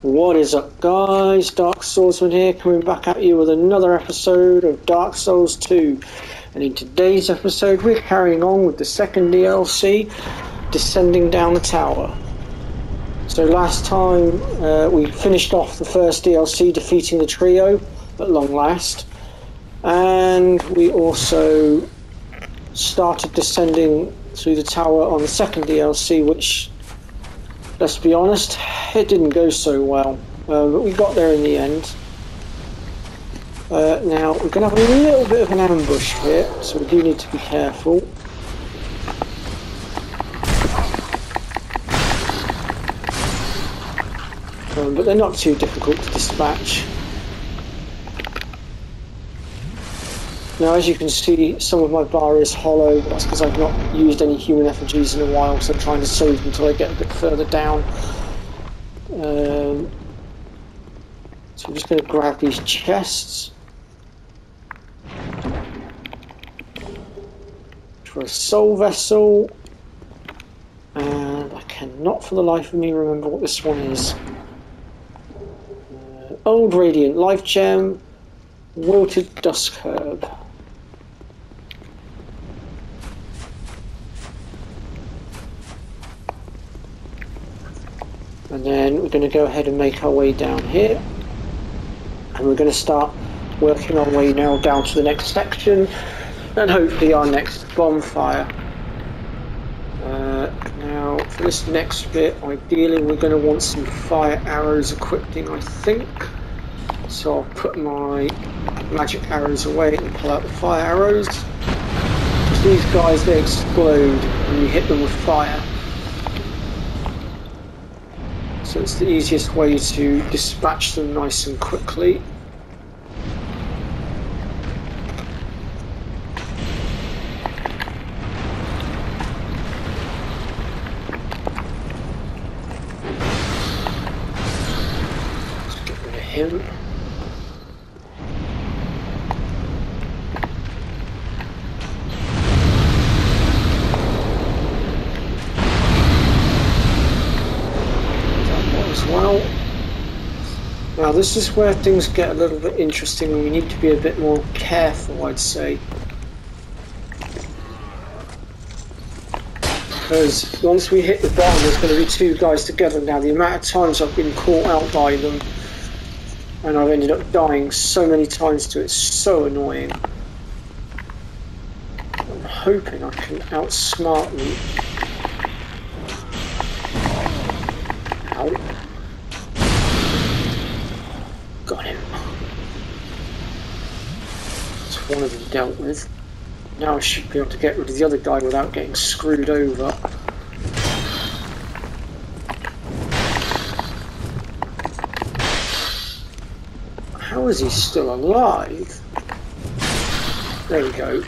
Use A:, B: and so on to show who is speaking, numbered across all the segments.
A: What is up, guys? Dark Swordsman here, coming back at you with another episode of Dark Souls 2. And in today's episode, we're carrying on with the second DLC, Descending Down the Tower. So last time, we finished off the first DLC, defeating the trio at long last. And we also started descending through the tower on the second DLC, which, let's be honest, it didn't go so well, but we got there in the end. Now, we're going to have a little bit of an ambush here, so we do need to be careful. But they're not too difficult to dispatch. Now, as you can see, some of my bar is hollow. That's because I've not used any human effigies in a while, so I'm trying to save until I get a bit further down. So I'm just going to grab these chests for a soul vessel, and I cannot for the life of me remember what this one is. Old Radiant Life Gem, Wilted Dusk Herb. And then we're going to go ahead and make our way down here. And we're going to start working our way now down to the next section. And hopefully our next bonfire. Now, for this next bit, ideally we're going to want some fire arrows equipping, I think. So I'll put my magic arrows away and pull out the fire arrows. Because these guys, they explode when you hit them with fire. So it's the easiest way to dispatch them nice and quickly. Let's get rid of him. Now this is where things get a little bit interesting and we need to be a bit more careful, I'd say. Because once we hit the bottom there's going to be two guys together. Now the amount of times I've been caught out by them and I've ended up dying so many times to it, it's so annoying. I'm hoping I can outsmart them. Ow. Got him. That's one of them dealt with. Now I should be able to get rid of the other guy without getting screwed over. How is he still alive? There we go.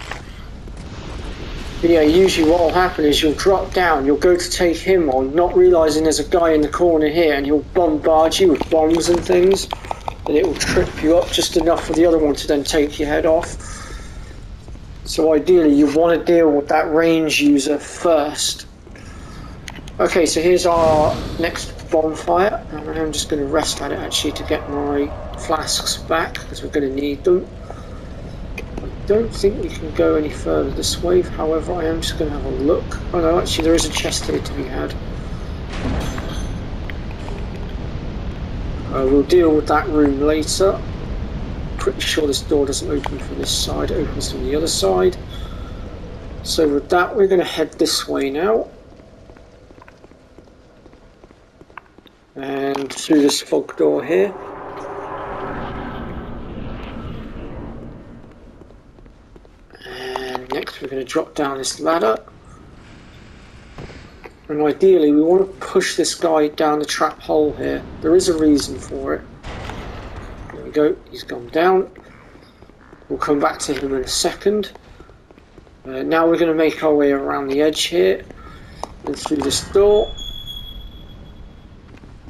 A: But yeah, usually what will happen is you'll drop down, you'll go to take him on, not realising there's a guy in the corner here, and he'll bombard you with bombs and things. And it will trip you up just enough for the other one to then take your head off. So ideally you want to deal with that range user first. Okay, so here's our next bonfire. And I'm just going to rest at it actually to get my flasks back, because we're going to need them. I don't think we can go any further this way, however I am just going to have a look. Oh no, actually there is a chest here to be had. We'll deal with that room later. Pretty sure this door doesn't open from this side, it opens from the other side. So with that, we're going to head this way now. And through this fog door here. And next we're going to drop down this ladder. And ideally we want to push this guy down the trap hole here. There is a reason for it. There we go, he's gone down. We'll come back to him in a second. Now we're going to make our way around the edge here and through this door.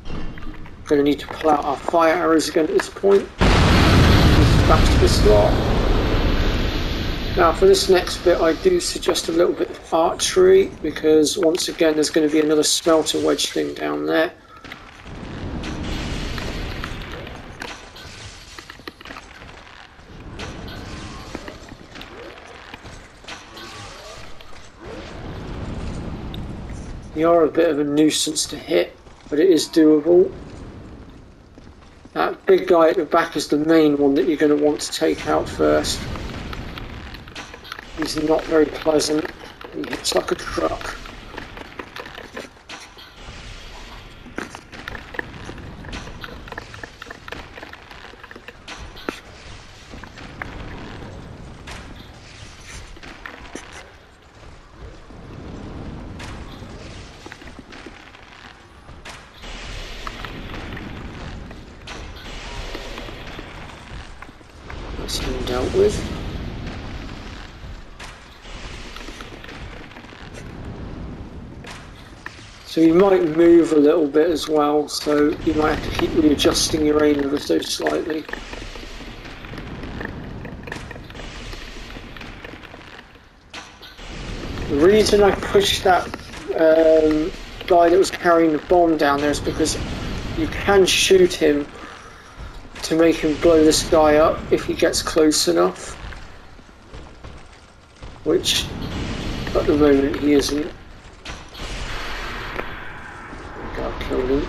A: We're going to need to pull out our fire arrows again at this point. Back to the slot. Now for this next bit I do suggest a little bit of archery, because once again there's going to be another smelter wedge thing down there. You are a bit of a nuisance to hit, but it is doable. That big guy at the back is the main one that you're going to want to take out first. He's not very pleasant. He hits like a truck. That's him dealt with. So you might move a little bit as well, so you might have to keep readjusting your aim ever so slightly. The reason I pushed that guy that was carrying the bomb down there is because you can shoot him to make him blow this guy up if he gets close enough, which at the moment he isn't. Got killed him.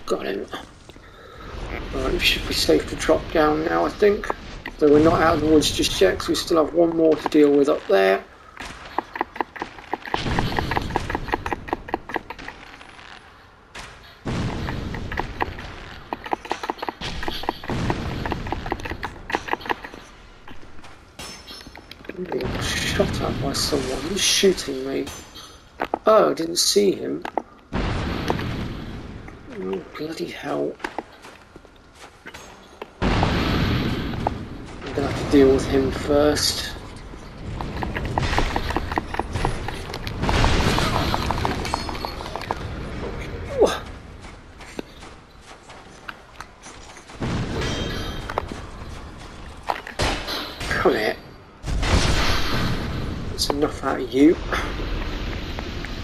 A: Got him. Right, we should be safe to drop down now, I think. Though we're not out of the woods just yet, because we still have one more to deal with up there. I'm being shot at by someone. Who's shooting me? Oh, I didn't see him. Oh, bloody hell. I'm gonna have to deal with him first. Come here. That's enough out of you.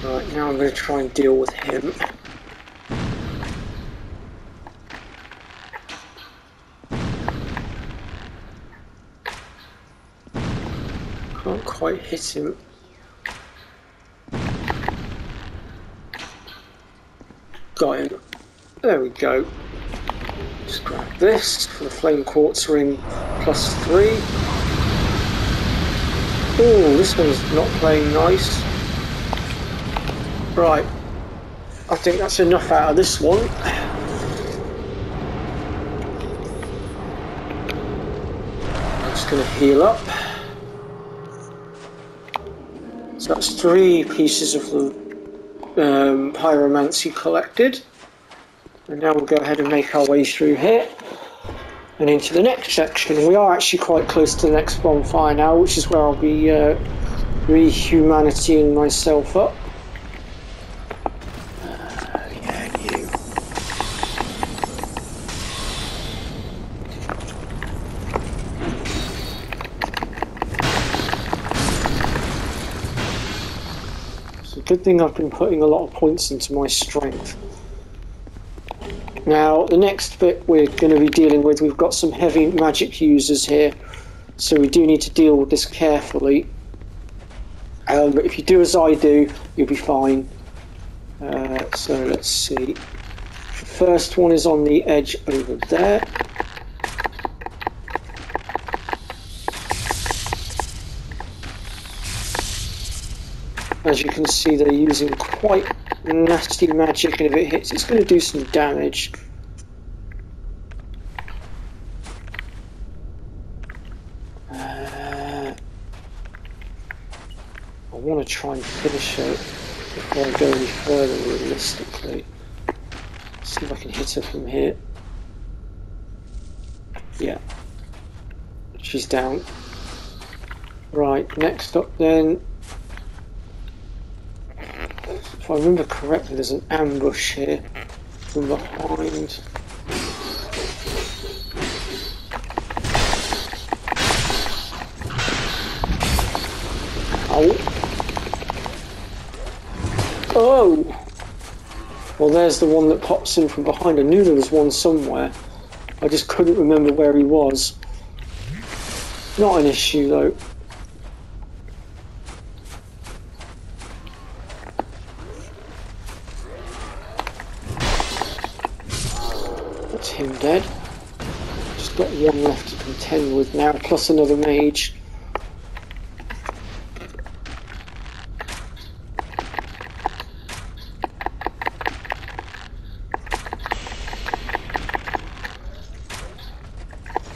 A: Right, now I'm going to try and deal with him. Can't quite hit him. Got him. There we go. Just grab this for the flame quartz ring +3. Oh, this one's not playing nice. Right, I think that's enough out of this one. I'm just going to heal up. So that's 3 pieces of the pyromancy collected. And now we'll go ahead and make our way through here and into the next section. We are actually quite close to the next bonfire now, which is where I'll be re-humanitying myself up. Good thing I've been putting a lot of points into my strength. Now, the next bit we're going to be dealing with, we've got some heavy magic users here, so we do need to deal with this carefully. But if you do as I do, you'll be fine. So let's see. The first one is on the edge over there. As you can see, they're using quite nasty magic, and if it hits, it's going to do some damage. I want to try and finish it before I go any further, realistically. See if I can hit her from here. Yeah. She's down. Right, next up then, if I remember correctly, there's an ambush here from behind. Oh! Oh! Well, there's the one that pops in from behind. I knew there was one somewhere. I just couldn't remember where he was. Not an issue though. That's him dead. Just got one left to contend with now, plus another mage.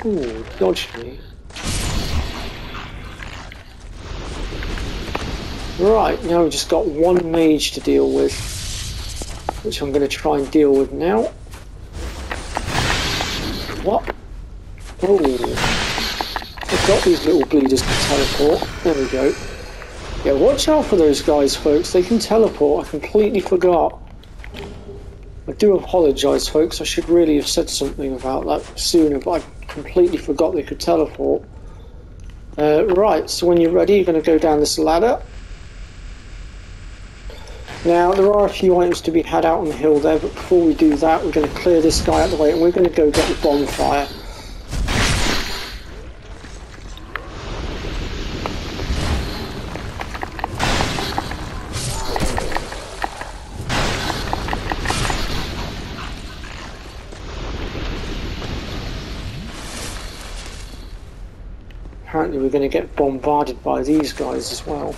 A: Ooh, dodged me. Right, now we've just got one mage to deal with, which I'm going to try and deal with now. What? Oh, I've got these little bleeders to teleport. There we go. Yeah, watch out for those guys, folks. They can teleport. I completely forgot. I do apologise, folks. I should really have said something about that sooner, but I completely forgot they could teleport. Right, so when you're ready, you're going to go down this ladder. Now, there are a few items to be had out on the hill there, but before we do that, we're going to clear this guy out of the way, and we're going to go get the bonfire. Apparently we're going to get bombarded by these guys as well.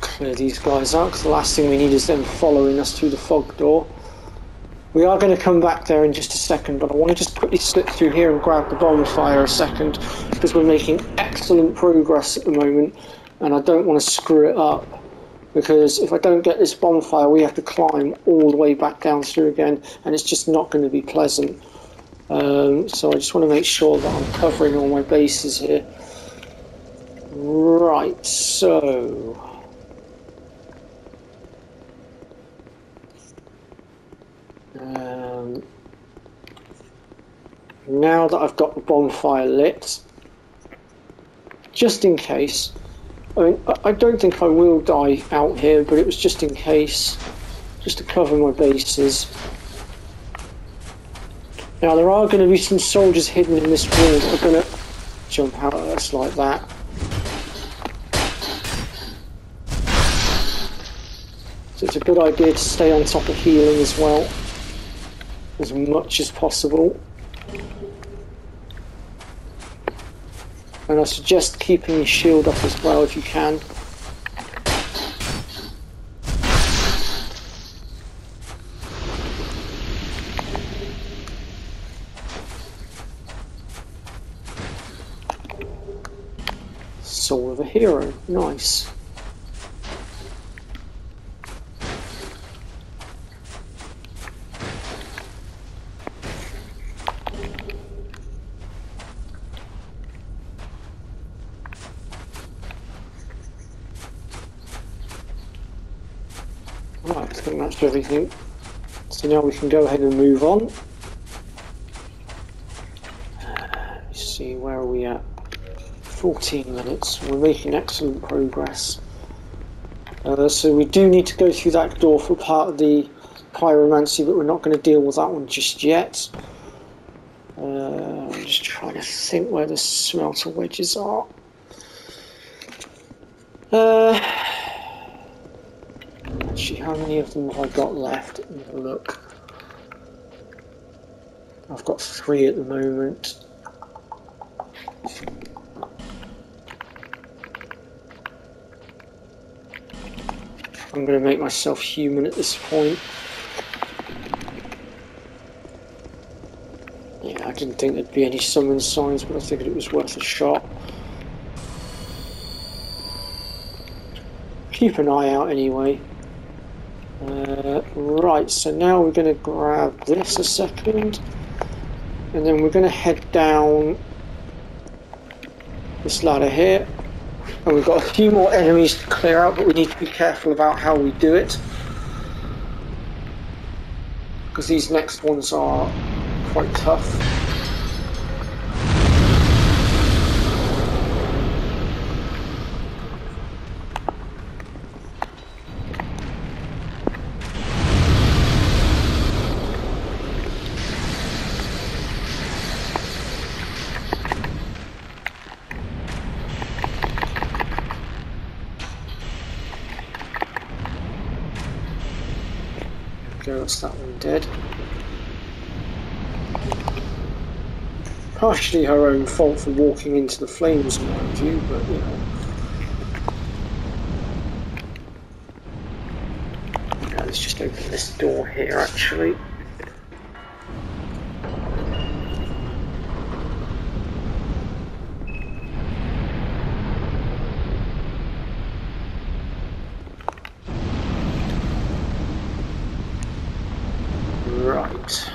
A: Clear these guys out, because the last thing we need is them following us through the fog door. We are going to come back there in just a second, but I want to just quickly slip through here and grab the bonfire a second, because we're making excellent progress at the moment, and I don't want to screw it up. Because if I don't get this bonfire, we have to climb all the way back down through again, and it's just not going to be pleasant. So I just want to make sure that I'm covering all my bases here. Right, so... now that I've got the bonfire lit, just in case, I mean, I don't think I will die out here, but it was just in case, just to cover my bases. Now there are going to be some soldiers hidden in this wall that are going to jump out at us like that. So it's a good idea to stay on top of healing as well, as much as possible. And I suggest keeping your shield up as well if you can. Soul of a hero, nice. Right, I think that's everything. So now we can go ahead and move on. Let's see, where are we at? 14 minutes. We're making excellent progress. So we do need to go through that door for part of the pyromancy, but we're not going to deal with that one just yet. I'm just trying to think where the smelter wedges are. Actually, how many of them have I got left? Let me have a look. I've got 3 at the moment. I'm going to make myself human at this point. Yeah, I didn't think there'd be any summon signs, but I figured it was worth a shot. Keep an eye out anyway. Right, so now we're going to grab this a second. And then we're going to head down this ladder here. And we've got a few more enemies to clear out, but we need to be careful about how we do it. Because these next ones are quite tough. That's that one dead. Partially her own fault for walking into the flames, mind you, but you know. Yeah, let's just open this door here actually. Right.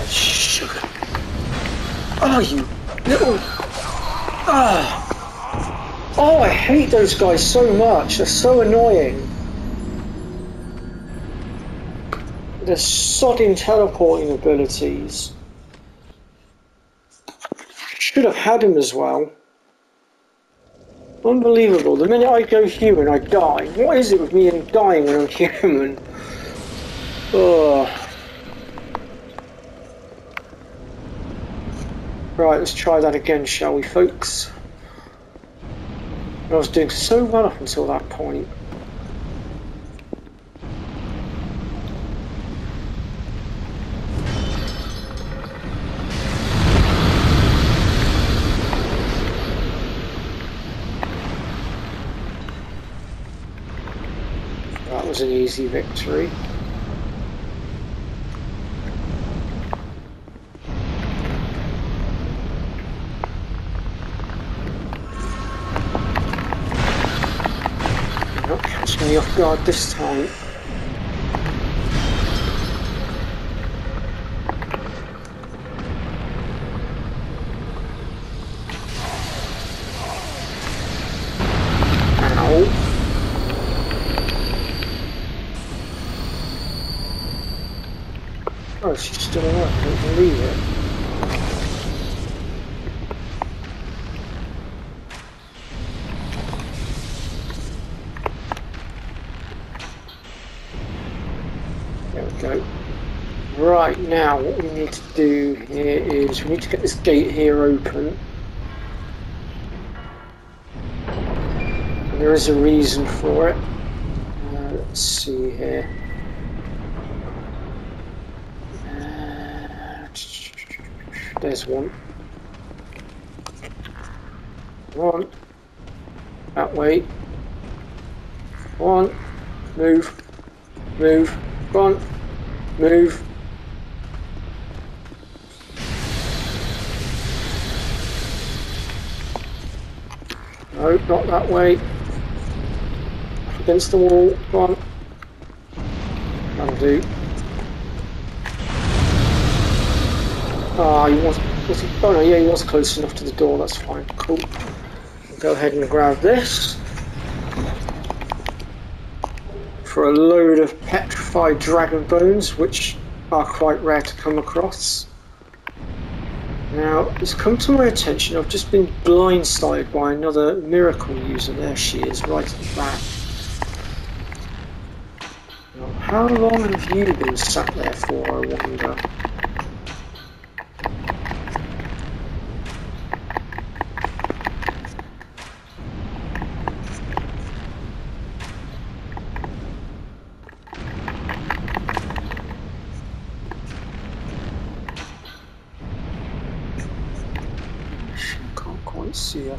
A: Sugar. Oh, you little... Ah. Oh, I hate those guys so much. They're so annoying. They're sodding teleporting abilities. Should have had him as well. Unbelievable. The minute I go human, I die. What is it with me and dying when I'm human? Ugh. Right, let's try that again, shall we, folks? I was doing so well up until that point. That was an easy victory. Not catching me off guard this time. Oh, she's still alive, I don't believe it. There we go. Right, now what we need to do here is we need to get this gate here open. And there is a reason for it. Let's see here. There's one. One. That way. One. Move. Move. One. Move. No, not that way. Up against the wall. One. That'll do. Ah, he was he? Oh no, yeah, he was close enough to the door, that's fine, cool. We'll go ahead and grab this. For a load of petrified dragon bones, which are quite rare to come across. Now, it's come to my attention, I've just been blindsided by another miracle user. There she is, right at the back. Now, how long have you been sat there for, I wonder? See ya.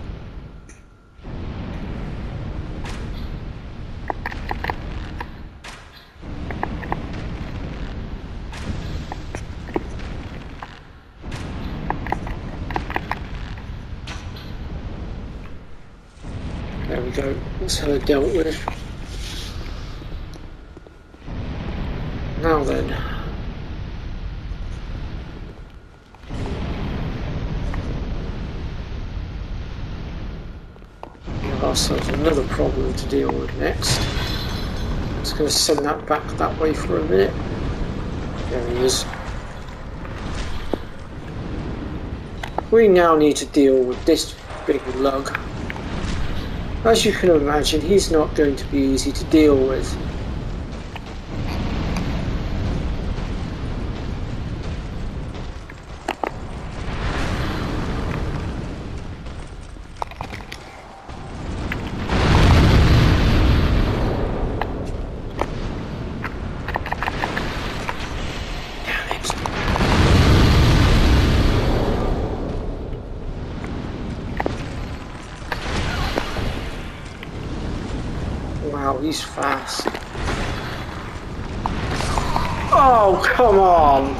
A: There we we go. That's her dealt with. Now then. We have ourselves another problem to deal with next. Just going to send that back that way for a minute. There he is. We now need to deal with this big lug. As you can imagine, he's not going to be easy to deal with. Wow, he's fast. Oh, come on!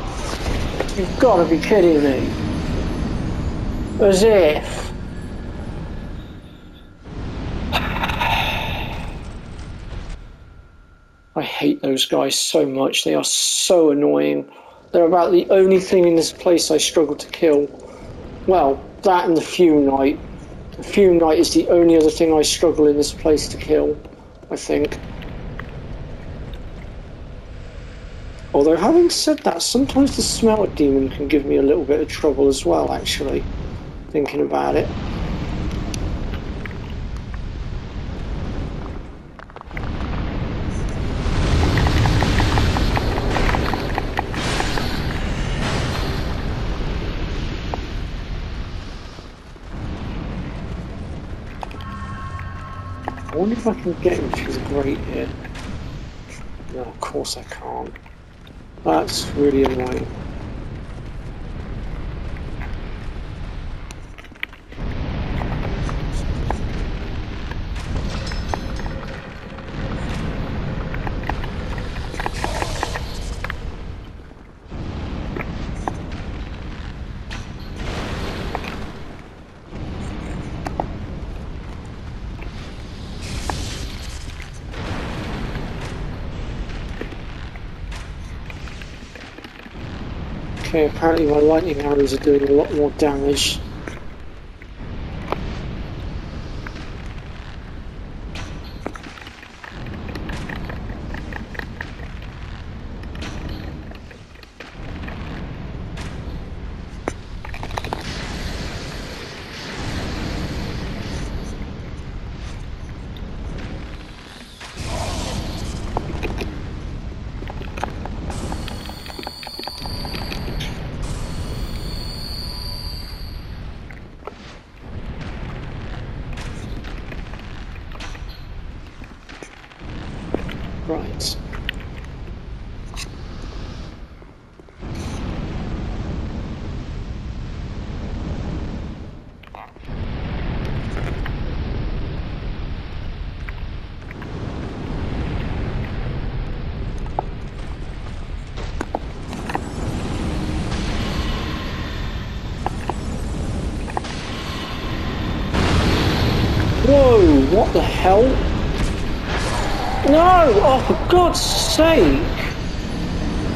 A: You've got to be kidding me. As if. I hate those guys so much. They are so annoying. They're about the only thing in this place I struggle to kill. Well, that and the Fume Knight. The Fume Knight is the only other thing I struggle in this place to kill, I think. Although, having said that, sometimes the Smelter Demon can give me a little bit of trouble as well, actually, thinking about it. I wonder if I can get him through the grate here. No, of course I can't. That's really annoying. Okay, apparently my lightning arrows are doing a lot more damage. Right. Whoa, what the hell? No! Oh, for God's sake!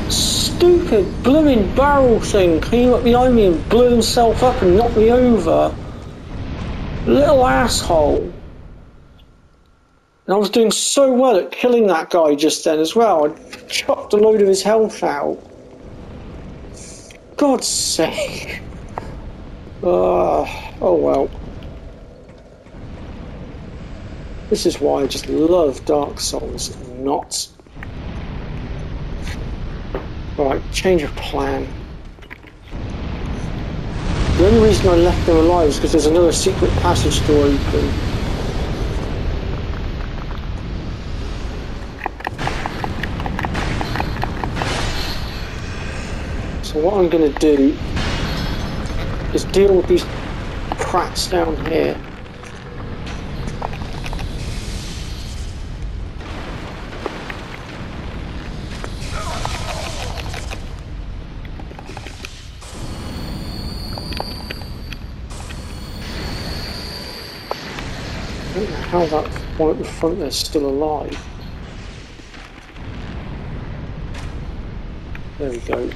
A: Stupid blooming barrel thing came up behind me and blew himself up and knocked me over. Little asshole. And I was doing so well at killing that guy just then as well. I chopped a load of his health out. God's sake. Oh well. This is why I just love Dark Souls, not. Right, change of plan. The only reason I left them alive is because there's another secret passage to open. So what I'm going to do is deal with these cracks down here. don't know how that one at the front there's still alive. There we go.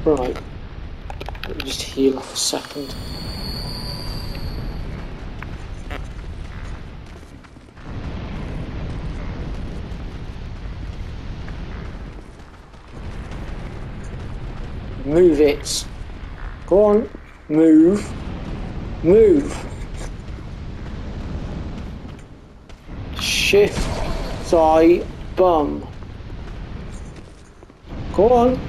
A: Right, let me just heal off a second. Move it. Go on, move. Move. Shift, thigh, bum. Go on.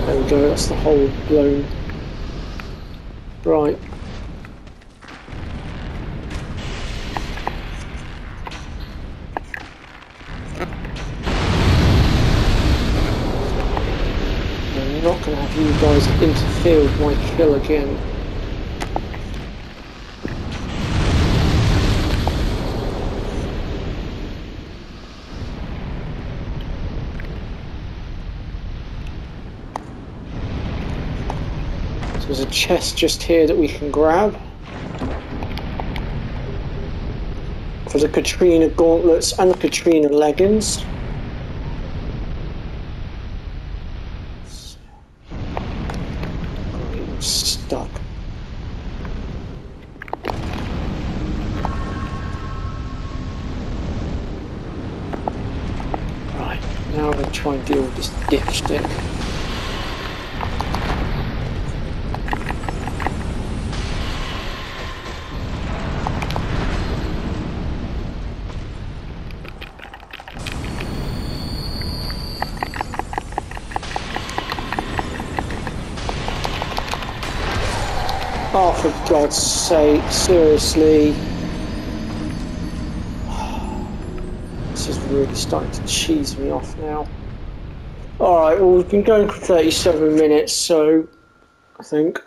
A: There we go, that's the hole blown. Right. I'm not going to have you guys interfere with my kill again. There's a chest just here that we can grab. For the Katrina gauntlets and the Katrina leggings. I'm stuck. Right, now I'm going to try and deal with this dipstick. Oh, for God's sake, seriously. This is really starting to cheese me off now. Alright, well, we've been going for 37 minutes, so I think.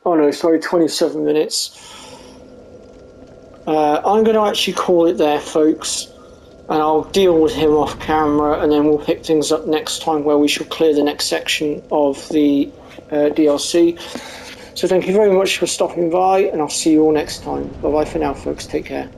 A: Oh no, sorry, 27 minutes. I'm going to actually call it there, folks. And I'll deal with him off camera, and then we'll pick things up next time where we shall clear the next section of the DLC. So thank you very much for stopping by, and I'll see you all next time. Bye bye for now, folks. Take care.